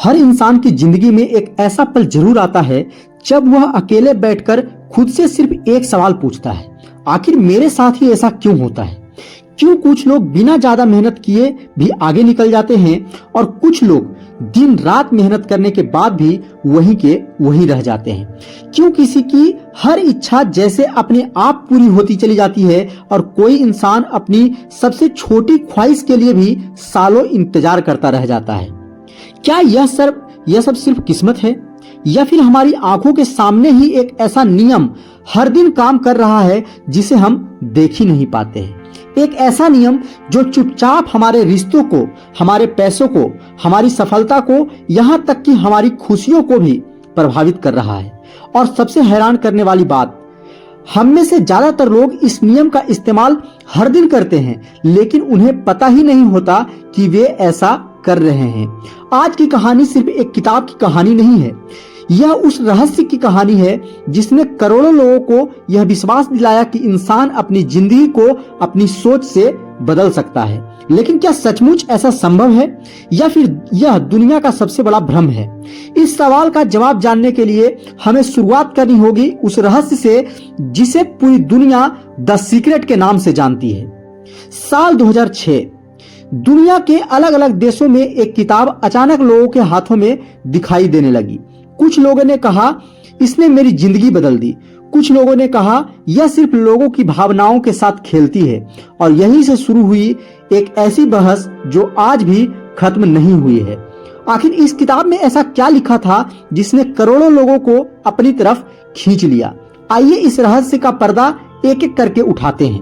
हर इंसान की जिंदगी में एक ऐसा पल जरूर आता है जब वह अकेले बैठकर खुद से सिर्फ एक सवाल पूछता है, आखिर मेरे साथ ही ऐसा क्यों होता है? क्यों कुछ लोग बिना ज्यादा मेहनत किए भी आगे निकल जाते हैं और कुछ लोग दिन रात मेहनत करने के बाद भी वहीं के वहीं रह जाते हैं? क्यों किसी की हर इच्छा जैसे अपने आप पूरी होती चली जाती है और कोई इंसान अपनी सबसे छोटी ख्वाहिश के लिए भी सालों इंतजार करता रह जाता है? क्या यह सब सिर्फ किस्मत है या फिर हमारी आंखों के सामने ही एक ऐसा नियम हर दिन काम कर रहा है जिसे हम देख ही नहीं पाते हैं? एक ऐसा नियम जो चुपचाप हमारे रिश्तों को, हमारे पैसों को, हमारी सफलता को, यहाँ तक कि हमारी खुशियों को भी प्रभावित कर रहा है। और सबसे हैरान करने वाली बात, हम में से ज्यादातर लोग इस नियम का इस्तेमाल हर दिन करते हैं, लेकिन उन्हें पता ही नहीं होता कि वे ऐसा कर रहे हैं। आज की कहानी सिर्फ एक किताब की कहानी नहीं है, यह उस रहस्य की कहानी है जिसने करोड़ों लोगों को यह विश्वास दिलाया कि इंसान अपनी जिंदगी को अपनी सोच से बदल सकता है। लेकिन क्या सचमुच ऐसा संभव है या फिर यह दुनिया का सबसे बड़ा भ्रम है? इस सवाल का जवाब जानने के लिए हमें शुरुआत करनी होगी उस रहस्य से जिसे पूरी दुनिया द सीक्रेट के नाम से जानती है। साल 2006 दुनिया के अलग अलग देशों में एक किताब अचानक लोगों के हाथों में दिखाई देने लगी। कुछ लोगों ने कहा इसने मेरी जिंदगी बदल दी, कुछ लोगों ने कहा यह सिर्फ लोगों की भावनाओं के साथ खेलती है। और यहीं से शुरू हुई एक ऐसी बहस जो आज भी खत्म नहीं हुई है। आखिर इस किताब में ऐसा क्या लिखा था जिसने करोड़ों लोगों को अपनी तरफ खींच लिया? आइए इस रहस्य का पर्दा एक एक करके उठाते हैं।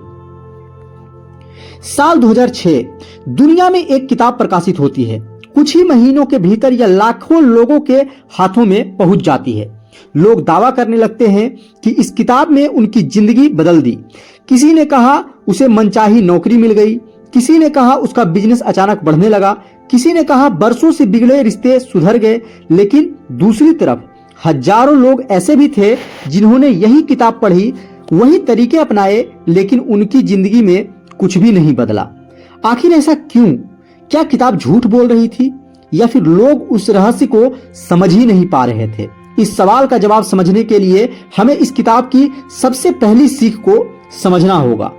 साल 2006 दुनिया में एक किताब प्रकाशित होती है। कुछ ही महीनों के भीतर यह लाखों लोगों के हाथों में पहुंच जाती है। लोग दावा करने लगते हैं कि इस किताब में उनकी जिंदगी बदल दी। किसी ने कहा उसे मनचाही नौकरी मिल गई, किसी ने कहा उसका बिजनेस अचानक बढ़ने लगा, किसी ने कहा बरसों से बिगड़े रिश्ते सुधर गए। लेकिन दूसरी तरफ हजारों लोग ऐसे भी थे जिन्होंने यही किताब पढ़ी, वही तरीके अपनाए, लेकिन उनकी जिंदगी में कुछ भी नहीं बदला। आखिर ऐसा क्यों? क्या किताब झूठ बोल रही थी या फिर लोग उस रहस्य को समझ ही नहीं पा रहे थे? इस सवाल का जवाब समझने के लिए हमें इस किताब की सबसे पहली सीख को समझना होगा।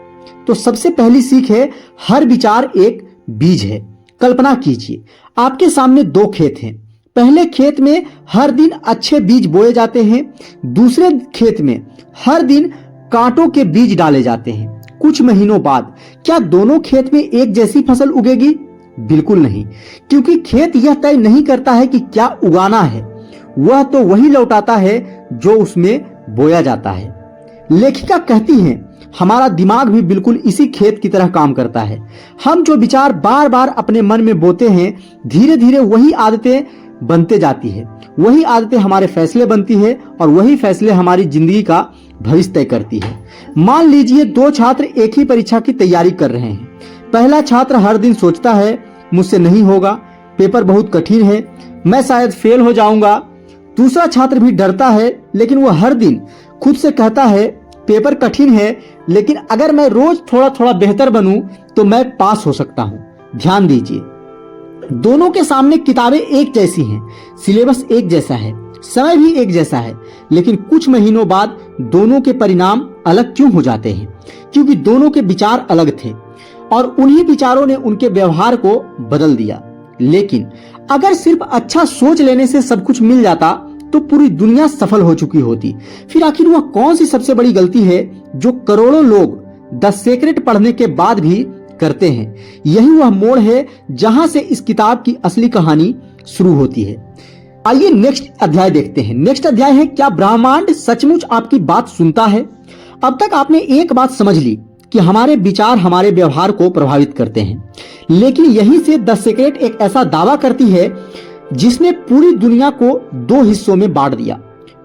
तो सबसे पहली सीख है, हर विचार एक बीज है। कल्पना कीजिए आपके सामने दो खेत हैं। पहले खेत में हर दिन अच्छे बीज बोए जाते हैं, दूसरे खेत में हर दिन कांटों के बीज डाले जाते हैं। कुछ महीनों बाद क्या दोनों खेत में एक जैसी फसल उगेगी? बिल्कुल नहीं, क्योंकि खेत यह तय नहीं करता है कि क्या उगाना है, वह तो वही लौटाता है जो उसमें बोया जाता है। लेखिका कहती हैं हमारा दिमाग भी बिल्कुल इसी खेत की तरह काम करता है। हम जो विचार बार बार अपने मन में बोते हैं, धीरे धीरे वही आदतें बनते जाती है, वही आदतें हमारे फैसले बनती है और वही फैसले हमारी जिंदगी का भविष्य तय करती है। मान लीजिए दो छात्र एक ही परीक्षा की तैयारी कर रहे हैं। पहला छात्र हर दिन सोचता है मुझसे नहीं होगा, पेपर बहुत कठिन है, मैं शायद फेल हो जाऊंगा। दूसरा छात्र भी डरता है, लेकिन वह हर दिन खुद से कहता है पेपर कठिन है, लेकिन अगर मैं रोज थोड़ा थोड़ा बेहतर बनूं तो मैं पास हो सकता हूं। ध्यान दीजिए, दोनों के सामने किताबें एक जैसी हैं, सिलेबस एक जैसा है, समय भी एक जैसा है, लेकिन कुछ महीनों बाद दोनों के परिणाम अलग क्यों हो जाते हैं? क्योंकि दोनों के विचार अलग थे और उन्हीं विचारों ने उनके व्यवहार को बदल दिया। लेकिन अगर सिर्फ अच्छा सोच लेने से सब कुछ मिल जाता तो पूरी दुनिया सफल हो चुकी होती। फिर आखिर वह कौन सी सबसे बड़ी गलती है जो करोड़ों लोग द सीक्रेट पढ़ने के बाद भी करते हैं? यही वह मोड़ है जहां से इस किताब की असली कहानी शुरू होती है। आइए नेक्स्ट अध्याय देखते हैं। नेक्स्ट अध्याय है, क्या ब्रह्मांड सचमुच आपकी बात सुनता है? अब तक आपने एक बात समझ ली कि हमारे विचार हमारे व्यवहार को प्रभावित करते हैं, लेकिन यहीं से द सीक्रेट एक ऐसा दावा करती है जिसने पूरी दुनिया को दो हिस्सों में बांट दिया।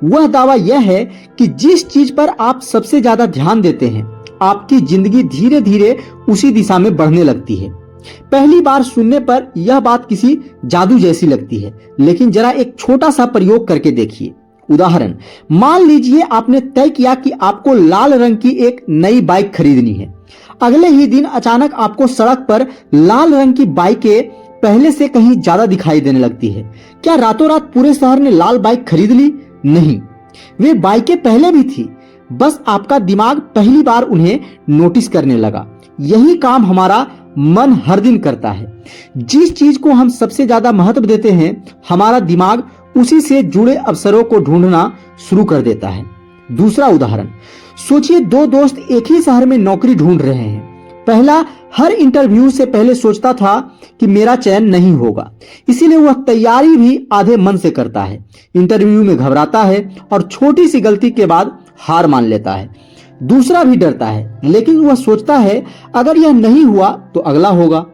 वह दावा यह है कि जिस चीज पर आप सबसे ज्यादा ध्यान देते हैं, आपकी जिंदगी धीरे धीरे उसी दिशा में बढ़ने लगती है। पहली बार सुनने पर यह बात किसी जादू जैसी लगती है, लेकिन जरा एक छोटा सा प्रयोग करके देखिए। उदाहरण, मान लीजिए आपने तय किया कि आपको लाल रंग की एक नई बाइक खरीदनी है। अगले ही दिन अचानक आपको सड़क पर लाल रंग की बाइकें पहले से कहीं ज्यादा दिखाई देने लगती है। क्या रातों रात पूरे शहर ने लाल बाइक खरीद ली? नहीं, वे बाइकें पहले भी थी, बस आपका दिमाग पहली बार उन्हें नोटिस करने लगा। यही काम हमारा मन हर दिन करता है। जिस चीज को हम सबसे ज्यादा महत्व देते हैं, हमारा दिमाग उसी से जुड़े अवसरों को ढूंढना शुरू कर देता है। दूसरा उदाहरण, सोचिए दो दोस्त एक ही शहर में नौकरी ढूंढ रहे हैं। पहला हर इंटरव्यू से पहले सोचता था कि मेरा चयन नहीं होगा, इसीलिए वह तैयारी भी आधे मन से करता है। इंटरव्यू में घबराता है और छोटी सी गलती के बाद हार मान लेता है। दूसरा भी डरता है, लेकिन वह सोचता है अगर यह नहीं हुआ तो अगला होगा।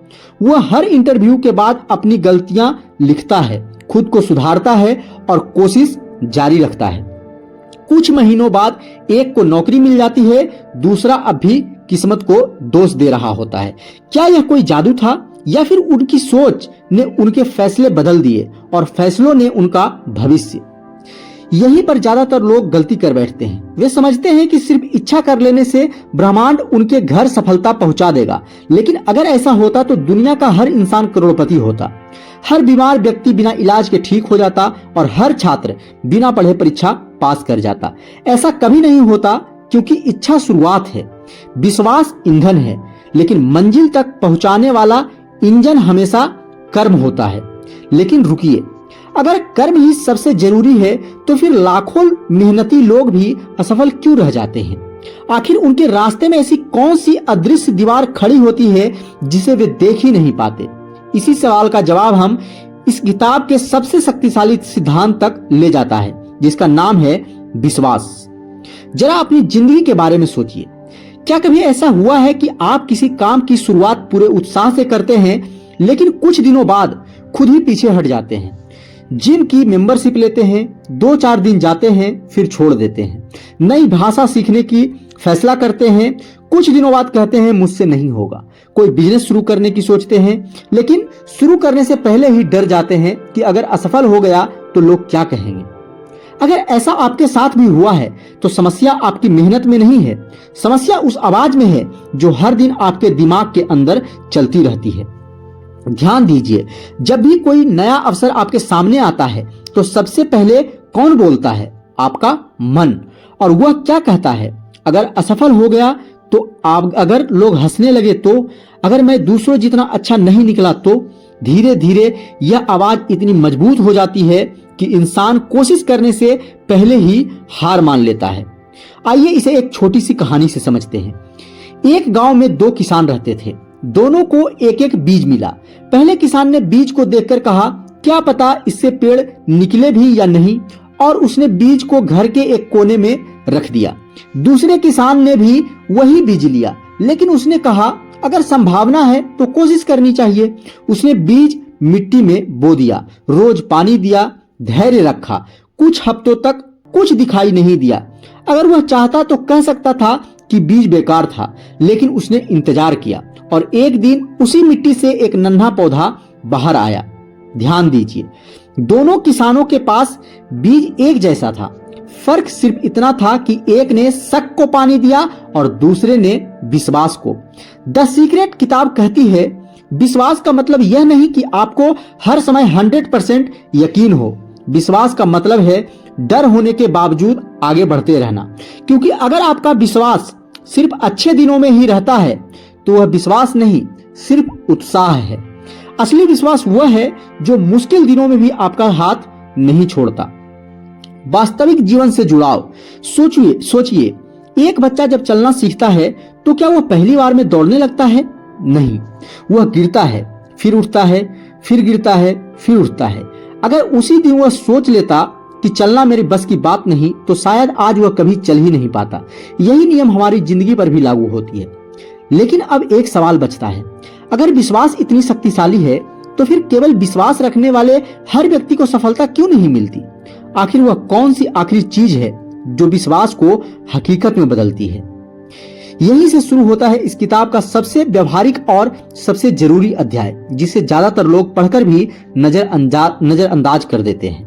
वह हर इंटरव्यू के बाद अपनी गलतियां लिखता है, खुद को सुधारता है और कोशिश जारी रखता है। कुछ महीनों बाद एक को नौकरी मिल जाती है, दूसरा अब भी किस्मत को दोष दे रहा होता है। क्या यह कोई जादू था या फिर उनकी सोच ने उनके फैसले बदल दिए और फैसलों ने उनका भविष्य? यहीं पर ज्यादातर लोग गलती कर बैठते हैं। वे समझते हैं कि सिर्फ इच्छा कर लेने से ब्रह्मांड उनके घर सफलता पहुंचा देगा, लेकिन अगर ऐसा होता तो दुनिया का हर इंसान करोड़पति होता, हर बीमार व्यक्ति बिना इलाज के ठीक हो जाता और हर छात्र बिना पढ़े परीक्षा पास कर जाता। ऐसा कभी नहीं होता, क्योंकि इच्छा शुरुआत है, विश्वास ईंधन है, लेकिन मंजिल तक पहुंचाने वाला इंजन हमेशा कर्म होता है। लेकिन रुकिए, अगर कर्म ही सबसे जरूरी है तो फिर लाखों मेहनती लोग भी असफल क्यों रह जाते हैं? आखिर उनके रास्ते में ऐसी कौन सी अदृश्य दीवार खड़ी होती है जिसे वे देख ही नहीं पाते? इसी सवाल का जवाब हम इस किताब के सबसे शक्तिशाली सिद्धांत तक ले जाता है, जिसका नाम है विश्वास। जरा अपनी जिंदगी के बारे में सोचिए। क्या कभी ऐसा हुआ है कि आप किसी काम की शुरुआत पूरे उत्साह से करते हैं, लेकिन कुछ दिनों बाद खुद ही पीछे हट जाते हैं? जिम की मेंबरशिप लेते हैं, 2-4 दिन जाते हैं, फिर छोड़ देते हैं। नई भाषा सीखने की फैसला करते हैं, कुछ दिनों बाद कहते हैं मुझसे नहीं होगा। कोई बिजनेस शुरू करने की सोचते हैं, लेकिन शुरू करने से पहले ही डर जाते हैं कि अगर असफल हो गया तो लोग क्या कहेंगे। अगर ऐसा आपके साथ भी हुआ है तो समस्या आपकी मेहनत में नहीं है, समस्या उस आवाज में है जो हर दिन आपके दिमाग के अंदर चलती रहती है। ध्यान दीजिए, जब भी कोई नया अवसर आपके सामने आता है तो सबसे पहले कौन बोलता है? आपका मन। और वह क्या कहता है? अगर असफल हो गया तो अगर लोग हंसने लगे तो, अगर मैं दूसरों जितना अच्छा नहीं निकला तो। धीरे धीरे यह आवाज इतनी मजबूत हो जाती है कि इंसान कोशिश करने से पहले ही हार मान लेता है। आइए इसे एक छोटी सी कहानी से समझते हैं। एक गांव में 2 किसान रहते थे। दोनों को एक एक बीज मिला। पहले किसान ने बीज को देखकर कहा, क्या पता इससे पेड़ निकले भी या नहीं, और उसने बीज को घर के एक कोने में रख दिया। दूसरे किसान ने भी वही बीज लिया, लेकिन उसने कहा अगर संभावना है तो कोशिश करनी चाहिए। उसने बीज मिट्टी में बो दिया, रोज पानी दिया, धैर्य रखा। कुछ हफ्तों तक कुछ दिखाई नहीं दिया। अगर वह चाहता तो कह सकता था कि बीज बेकार था, लेकिन उसने इंतजार किया और एक दिन उसी मिट्टी से एक नन्हा पौधा बाहर आया। ध्यान दीजिए, दोनों किसानों के पास बीज एक जैसा था। फर्क सिर्फ इतना था कि एक ने शक को पानी दिया और दूसरे ने विश्वास को। द सीक्रेट किताब कहती है, विश्वास का मतलब यह नहीं कि आपको हर समय 100% यकीन हो। विश्वास का मतलब है डर होने के बावजूद आगे बढ़ते रहना। क्योंकि अगर आपका विश्वास सिर्फ अच्छे दिनों में ही रहता है तो वह विश्वास नहीं, सिर्फ उत्साह है। असली विश्वास वह है जो मुश्किल दिनों में भी आपका हाथ नहीं छोड़ता। वास्तविक जीवन से जुड़ाव। सोचिए, एक बच्चा जब चलना सीखता है तो क्या वह पहली बार में दौड़ने लगता है? नहीं, वह गिरता है, फिर उठता है, फिर गिरता है, फिर उठता है। अगर उसी दिन वह सोच लेता कि चलना मेरी बस की बात नहीं, तो शायद आज वह कभी चल ही नहीं पाता। यही नियम हमारी जिंदगी पर भी लागू होती है। लेकिन अब एक सवाल बचता है, अगर विश्वास इतनी शक्तिशाली है तो फिर केवल विश्वास रखने वाले हर व्यक्ति को सफलता क्यों नहीं मिलती? आखिर वह कौन सी आखिरी चीज है जो विश्वास को हकीकत में बदलती है? यहीं से शुरू होता है इस किताब का सबसे व्यवहारिक और सबसे जरूरी अध्याय, जिसे ज्यादातर लोग पढ़कर भी नजरअंदाज कर देते हैं।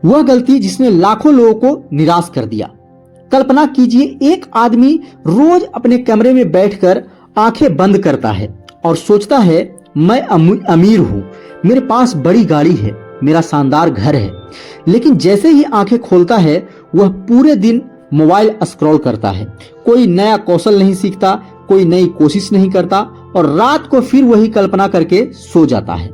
वह गलती जिसने लाखों लोगों को निराश कर दिया। कल्पना कीजिए, एक आदमी रोज अपने कमरे में बैठकर आंखें बंद करता है और सोचता है मैं अमीर हूं, मेरे पास बड़ी गाड़ी है, मेरा शानदार घर है। लेकिन जैसे ही आंखें खोलता है वह पूरे दिन मोबाइल स्क्रॉल करता है, कोई नया कौशल नहीं सीखता, कोई नई कोशिश नहीं करता और रात को फिर वही कल्पना करके सो जाता है।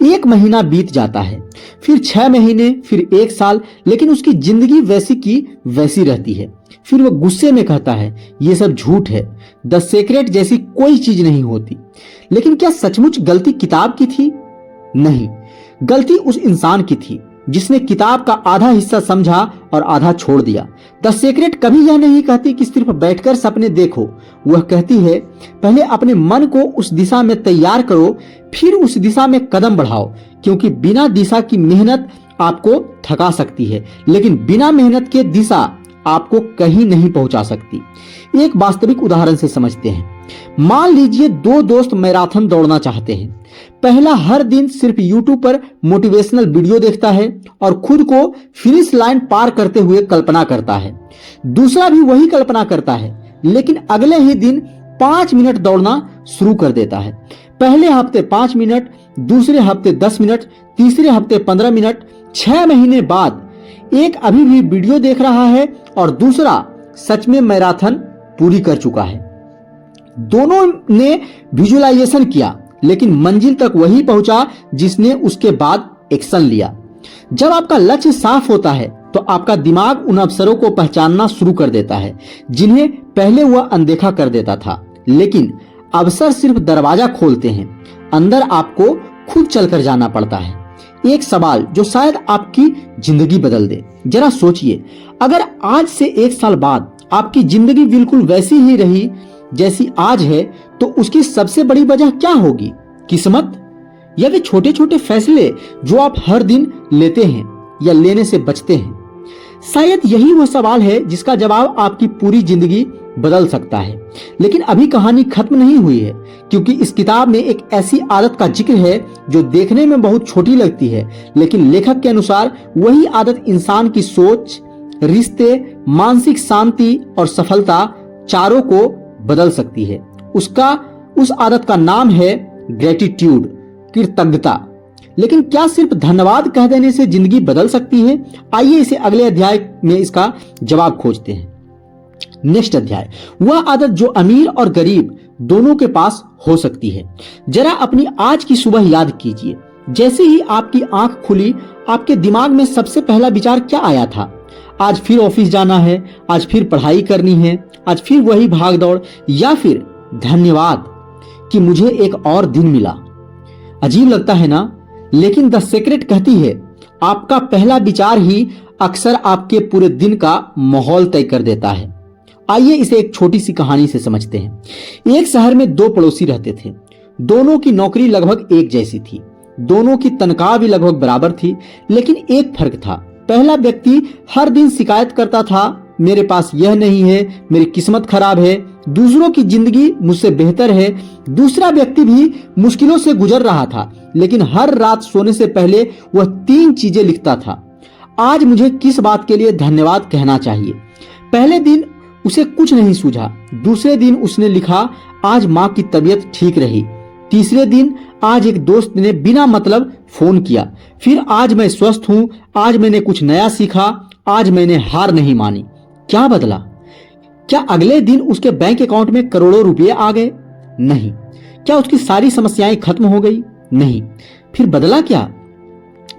1 महीना बीत जाता है, फिर 6 महीने, फिर 1 साल, लेकिन उसकी जिंदगी वैसी की वैसी रहती है। फिर वह गुस्से में कहता है यह सब झूठ है, द सीक्रेट जैसी कोई चीज नहीं होती। लेकिन क्या सचमुच गलती किताब की थी? नहीं, गलती उस इंसान की थी जिसने किताब का आधा हिस्सा समझा और आधा छोड़ दिया। द सीक्रेट कभी यह नहीं कहती कि सिर्फ बैठकर सपने देखो, वह कहती है पहले अपने मन को उस दिशा में तैयार करो, फिर उस दिशा में कदम बढ़ाओ, क्योंकि बिना दिशा की मेहनत आपको थका सकती है, लेकिन बिना मेहनत के दिशा आपको कहीं नहीं पहुंचा सकती। एक वास्तविक उदाहरण से समझते हैं। मान लीजिए 2 दोस्त मैराथन दौड़ना चाहते हैं। पहला हर दिन सिर्फ यूट्यूब पर मोटिवेशनल वीडियो देखता है और खुद को फिनिश लाइन पार करते हुए कल्पना करता है। दूसरा भी वही कल्पना करता है, लेकिन अगले ही दिन 5 मिनट दौड़ना शुरू कर देता है। पहले हफ्ते 5 मिनट, दूसरे हफ्ते 10 मिनट, तीसरे हफ्ते 15 मिनट। 6 महीने बाद एक अभी भी वीडियो देख रहा है और दूसरा सच में मैराथन पूरी कर चुका है। दोनों ने विजुअलाइजेशन किया, लेकिन मंजिल तक वही पहुंचा जिसने उसके बाद एक्शन लिया। जब आपका लक्ष्य साफ होता है तो आपका दिमाग उन अवसरों को पहचानना शुरू कर देता है जिन्हें पहले वह अनदेखा कर देता था। लेकिन अवसर सिर्फ दरवाजा खोलते हैं, अंदर आपको खुद चलकर जाना पड़ता है। एक सवाल जो शायद आपकी जिंदगी बदल दे। जरा सोचिए, अगर आज से 1 साल बाद आपकी जिंदगी बिल्कुल वैसी ही रही जैसी आज है, तो उसकी सबसे बड़ी वजह क्या होगी? किस्मत, या वे छोटे छोटे फैसले जो आप हर दिन लेते हैं या लेने से बचते हैं? शायद यही वह सवाल है जिसका जवाब आपकी पूरी जिंदगी बदल सकता है। लेकिन अभी कहानी खत्म नहीं हुई है, क्योंकि इस किताब में एक ऐसी आदत का जिक्र है जो देखने में बहुत छोटी लगती है, लेकिन लेखक के अनुसार वही आदत इंसान की सोच, रिश्ते, मानसिक शांति और सफलता चारों को बदल सकती है। उस आदत का नाम है ग्रेटिट्यूड, कृतज्ञता। लेकिन क्या सिर्फ धन्यवाद कह देने से जिंदगी बदल सकती है? आइए इसे अगले अध्याय में इसका जवाब खोजते हैं। नेक्स्ट अध्याय, वह आदत जो अमीर और गरीब दोनों के पास हो सकती है। जरा अपनी आज की सुबह याद कीजिए। जैसे ही आपकी आंख खुली, आपके दिमाग में सबसे पहला विचार क्या आया था? आज फिर ऑफिस जाना है, आज फिर पढ़ाई करनी है, आज फिर वही भाग दौड़, या फिर धन्यवाद कि मुझे एक और दिन मिला? अजीब लगता है ना? लेकिन द सीक्रेट कहती है आपका पहला विचार ही अक्सर आपके पूरे दिन का माहौल तय कर देता है। आइए इसे एक छोटी सी कहानी से समझते हैं। एक शहर में 2 पड़ोसी रहते थे। दोनों की नौकरी लगभग एक जैसी थी, दोनों की तनख्वाह भी लगभग बराबर थी, लेकिन एक फर्क था। पहला व्यक्ति हर दिन शिकायत करता था, मेरे पास यह नहीं है, मेरी किस्मत खराब है, दूसरों की जिंदगी मुझसे बेहतर है। दूसरा व्यक्ति भी मुश्किलों से गुजर रहा था, लेकिन हर रात सोने से पहले वह 3 चीजें लिखता था। आज मुझे किस बात के लिए धन्यवाद कहना चाहिए? पहले दिन उसे कुछ नहीं सूझा। दूसरे दिन उसने लिखा, आज माँ की तबीयत ठीक रही। तीसरे दिन, आज एक दोस्त ने बिना मतलब फोन किया। फिर, आज मैं स्वस्थ हूँ, आज मैंने कुछ नया सीखा, आज मैंने हार नहीं मानी। क्या बदला? क्या अगले दिन उसके बैंक अकाउंट में करोड़ों रुपए आ गए? नहीं। क्या उसकी सारी समस्याएं खत्म हो गई? नहीं। फिर बदला क्या?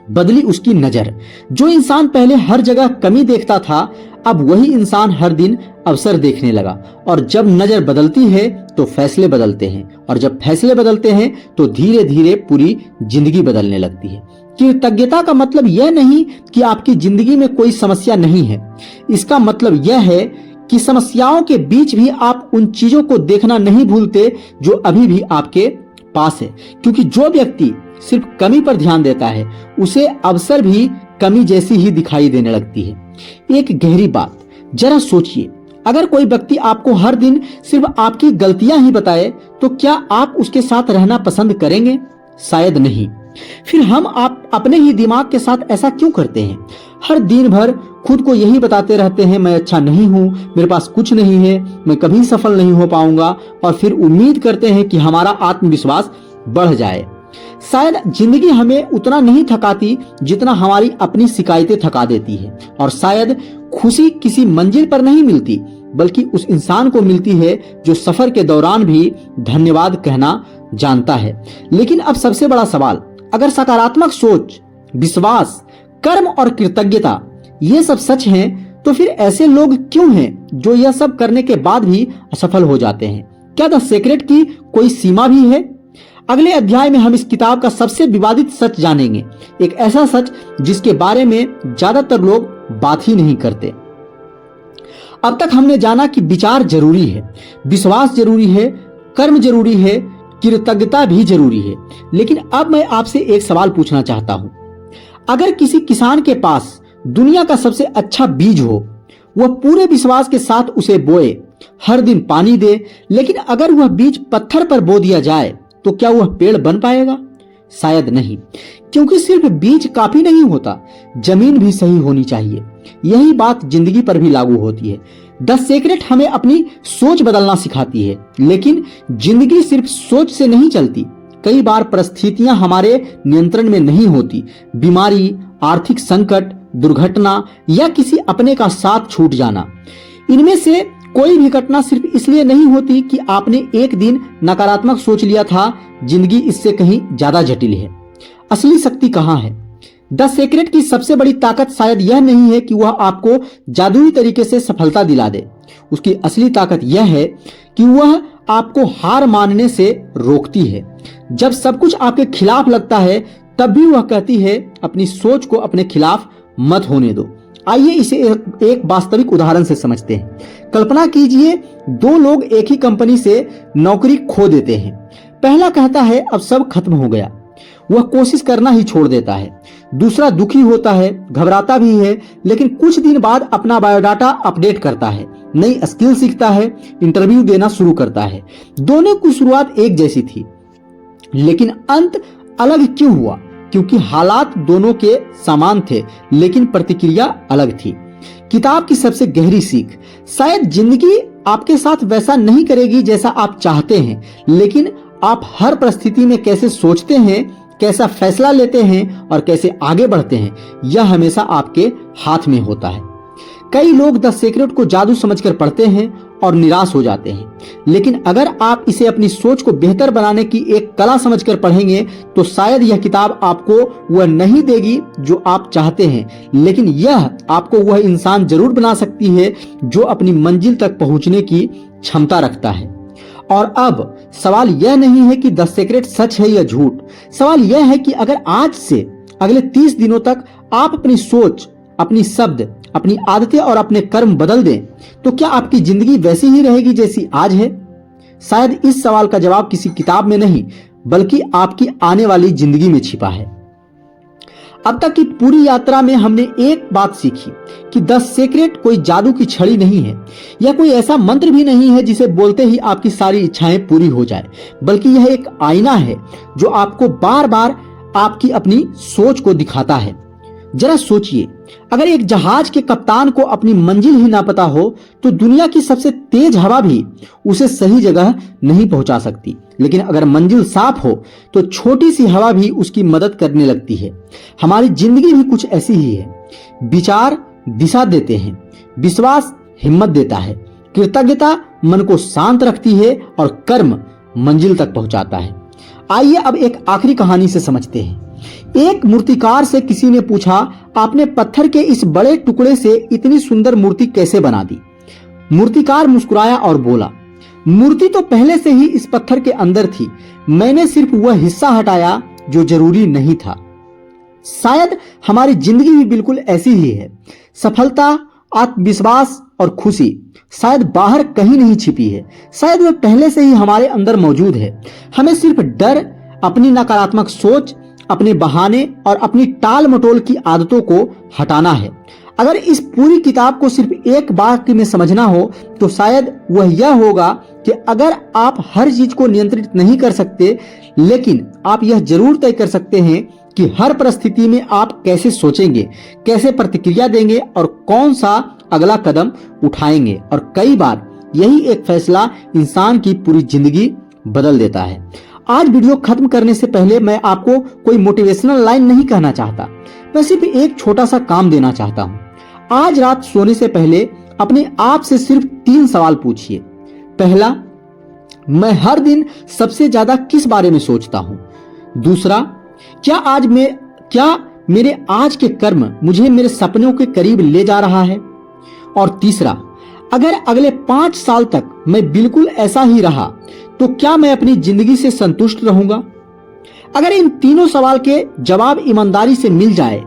बदली उसकी नजर। जो इंसान पहले हर जगह कमी देखता था, अब वही इंसान हर दिन अवसर देखने लगा। और जब नजर बदलती है तो फैसले बदलते हैं, और जब फैसले बदलते हैं तो धीरे धीरे पूरी जिंदगी बदलने लगती है। कृतज्ञता का मतलब यह नहीं कि आपकी जिंदगी में कोई समस्या नहीं है। इसका मतलब यह है कि समस्याओं के बीच भी आप उन चीजों को देखना नहीं भूलते जो अभी भी आपके पास है, क्योंकि जो व्यक्ति सिर्फ कमी पर ध्यान देता है उसे अवसर भी कमी जैसी ही दिखाई देने लगती है। एक गहरी बात, जरा सोचिए, अगर कोई व्यक्ति आपको हर दिन सिर्फ आपकी गलतियां ही बताए तो क्या आप उसके साथ रहना पसंद करेंगे? शायद नहीं। फिर हम अपने ही दिमाग के साथ ऐसा क्यों करते हैं? हर दिन भर खुद को यही बताते रहते हैं, मैं अच्छा नहीं हूँ, मेरे पास कुछ नहीं है, मैं कभी सफल नहीं हो पाऊंगा, और फिर उम्मीद करते हैं कि हमारा आत्मविश्वास बढ़ जाए। शायद जिंदगी हमें उतना नहीं थकाती जितना हमारी अपनी शिकायतें थका देती है, और शायद खुशी किसी मंजिल पर नहीं मिलती बल्कि उस इंसान को मिलती है जो सफर के दौरान भी धन्यवाद कहना जानता है। लेकिन अब सबसे बड़ा सवाल, अगर सकारात्मक सोच, विश्वास, कर्म और कृतज्ञता ये सब सच हैं, तो फिर ऐसे लोग क्यों हैं जो यह सब करने के बाद भी असफल हो जाते हैं? क्या द सीक्रेट की कोई सीमा भी है? अगले अध्याय में हम इस किताब का सबसे विवादित सच जानेंगे, एक ऐसा सच जिसके बारे में ज्यादातर लोग बात ही नहीं करते। अब तक हमने जाना कि विचार जरूरी है, विश्वास जरूरी है, कर्म जरूरी है, कृतज्ञता भी जरूरी है। लेकिन अब मैं आपसे एक सवाल पूछना चाहता हूं। अगर किसी किसान के पास दुनिया का सबसे अच्छा बीज हो, वह पूरे विश्वास के साथ उसे बोए, हर दिन पानी दे, लेकिन अगर वह बीज पत्थर पर बो दिया जाए तो क्या वह पेड़ बन पाएगा? शायद नहीं, क्योंकि सिर्फ बीज काफी नहीं होता, जमीन भी सही होनी चाहिए। यही बात जिंदगी पर भी लागू होती है। द सीक्रेट हमें अपनी सोच बदलना सिखाती है, लेकिन जिंदगी सिर्फ सोच से नहीं चलती। कई बार परिस्थितियां हमारे नियंत्रण में नहीं होती। बीमारी, आर्थिक संकट, दुर्घटना या किसी अपने का साथ छूट जाना, इनमें से कोई भी घटना सिर्फ इसलिए नहीं होती कि आपने एक दिन नकारात्मक सोच लिया था। जिंदगी इससे कहीं ज्यादा जटिल है। असली शक्ति कहाँ है? द सीक्रेट की सबसे बड़ी ताकत शायद यह नहीं है कि वह आपको जादुई तरीके से सफलता दिला दे। उसकी असली ताकत यह है कि वह आपको हार मानने से रोकती है। जब सब कुछ आपके खिलाफ लगता है, तब भी वह कहती है अपनी सोच को अपने खिलाफ मत होने दो। आइए इसे एक वास्तविक उदाहरण से समझते हैं। कल्पना कीजिए, दो लोग एक ही कंपनी से नौकरी खो देते हैं। पहला कहता है अब सब खत्म हो गया, वह कोशिश करना ही छोड़ देता है। दूसरा दुखी होता है, घबराता भी है, लेकिन कुछ दिन बाद अपना बायोडाटा अपडेट करता है, नई स्किल सीखता है, इंटरव्यू देना शुरू करता है। दोनों की शुरुआत एक जैसी थी, लेकिन अंत अलग क्यों हुआ? क्योंकि हालात दोनों के समान थे, लेकिन प्रतिक्रिया अलग थी। किताब की सबसे गहरी सीख, शायद जिंदगी आपके साथ वैसा नहीं करेगी जैसा आप चाहते हैं, लेकिन आप हर परिस्थिति में कैसे सोचते हैं, कैसा फैसला लेते हैं और कैसे आगे बढ़ते हैं, यह हमेशा आपके हाथ में होता है। कई लोग द सीक्रेट को जादू समझकर पढ़ते हैं और निराश हो जाते हैं, लेकिन अगर आप इसे अपनी सोच को बेहतर बनाने की एक कला समझकर पढ़ेंगे तो शायद यह किताब आपको वह नहीं देगी जो आप चाहते हैं, लेकिन यह आपको वह इंसान जरूर बना सकती है जो अपनी मंजिल तक पहुंचने की क्षमता रखता है। और अब सवाल यह नहीं है कि द सीक्रेट सच है या झूठ। सवाल यह है कि अगर आज से अगले 30 दिनों तक आप अपनी सोच, अपनी शब्द, अपनी आदतें और अपने कर्म बदल दें, तो क्या आपकी जिंदगी वैसी ही रहेगी जैसी आज है? शायद इस सवाल का जवाब किसी किताब में नहीं, बल्कि आपकी आने वाली जिंदगी में छिपा है। अब तक की पूरी यात्रा में हमने एक बात सीखी कि द सीक्रेट कोई जादू की छड़ी नहीं है, यह कोई ऐसा मंत्र भी नहीं है जिसे बोलते ही आपकी सारी इच्छाएं पूरी हो जाए, बल्कि यह एक आईना है जो आपको बार बार आपकी अपनी सोच को दिखाता है। जरा सोचिए, अगर एक जहाज के कप्तान को अपनी मंजिल ही ना पता हो तो दुनिया की सबसे तेज हवा भी उसे सही जगह नहीं पहुंचा सकती, लेकिन अगर मंजिल साफ हो तो छोटी सी हवा भी उसकी मदद करने लगती है। हमारी जिंदगी भी कुछ ऐसी ही है। विचार दिशा देते हैं, विश्वास हिम्मत देता है, कृतज्ञता मन को शांत रखती है और कर्म मंजिल तक पहुंचाता है। आइए अब एक आखिरी कहानी से समझते हैं। एक मूर्तिकार से किसी ने पूछा, आपने पत्थर के इस बड़े टुकड़े से इतनी सुंदर मूर्ति कैसे बना दी? मूर्तिकार मुस्कुराया और बोला, मूर्ति तो पहले से ही इस पत्थर के अंदर थी, मैंने सिर्फ वह हिस्सा हटाया जो जरूरी नहीं था। शायद हमारी जिंदगी भी बिल्कुल ऐसी ही है। सफलता, आत्मविश्वास और खुशी शायद बाहर कहीं नहीं छिपी है, शायद वह पहले से ही हमारे अंदर मौजूद है। हमें सिर्फ डर, अपनी नकारात्मक सोच, अपने बहाने और अपनी टाल मटोल की आदतों को हटाना है। अगर इस पूरी किताब को सिर्फ एक वाक्य में समझना हो तो शायद वह यह होगा कि अगर आप हर चीज को नियंत्रित नहीं कर सकते, लेकिन आप यह जरूर तय कर सकते हैं कि हर परिस्थिति में आप कैसे सोचेंगे, कैसे प्रतिक्रिया देंगे और कौन सा अगला कदम उठाएंगे। और कई बार यही एक फैसला इंसान की पूरी जिंदगी बदल देता है। आज वीडियो खत्म करने से पहले मैं आपको कोई मोटिवेशनल लाइन नहीं कहना चाहता, मैं सिर्फ एक छोटा सा काम देना चाहता हूं। आज रात सोने से पहले अपने आप से सिर्फ 3 सवाल पूछिए। पहला, मैं हर दिन सबसे ज्यादा किस बारे में सोचता हूं? दूसरा, क्या मेरे आज के कर्म मुझे मेरे सपनों के करीब ले जा रहा है? और तीसरा, अगर अगले 5 साल तक मैं बिल्कुल ऐसा ही रहा तो क्या मैं अपनी जिंदगी से संतुष्ट रहूंगा? अगर इन तीनों सवाल के जवाब ईमानदारी से मिल जाए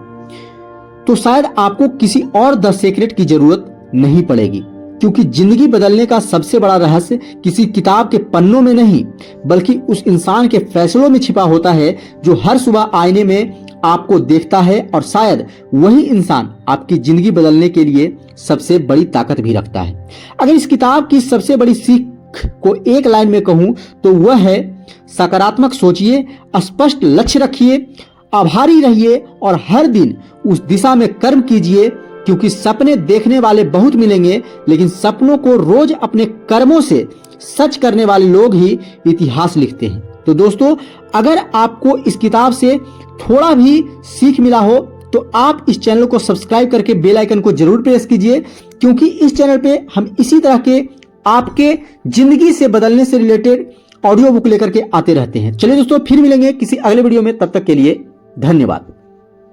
तो शायद आपको किसी और द सीक्रेट की जरूरत नहीं पड़ेगी, क्योंकि जिंदगी बदलने का सबसे बड़ा रहस्य किसी किताब के पन्नों में नहीं बल्कि उस इंसान के फैसलों में छिपा होता है जो हर सुबह आईने में आपको देखता है, और शायद वही इंसान आपकी जिंदगी बदलने के लिए सबसे बड़ी ताकत भी रखता है। अगर इस किताब की सबसे बड़ी सीख को एक लाइन में कहूं तो वह है, सकारात्मक सोचिए, स्पष्ट लक्ष्य रखिए, आभारी रहिए और हर दिन उस दिशा में कर्म कीजिए, क्योंकि सपने देखने वाले बहुत मिलेंगे लेकिन सपनों को रोज अपने कर्मों से सच करने वाले लोग ही इतिहास लिखते हैं। तो दोस्तों, अगर आपको इस किताब से थोड़ा भी सीख मिला हो तो आप इस चैनल को सब्सक्राइब करके बेल आइकन को जरूर प्रेस कीजिए, क्योंकि इस चैनल पे हम इसी तरह के आपके जिंदगी से बदलने से रिलेटेड ऑडियो बुक लेकर के आते रहते हैं। चलिए दोस्तों, फिर मिलेंगे किसी अगले वीडियो में, तब तक के लिए धन्यवाद।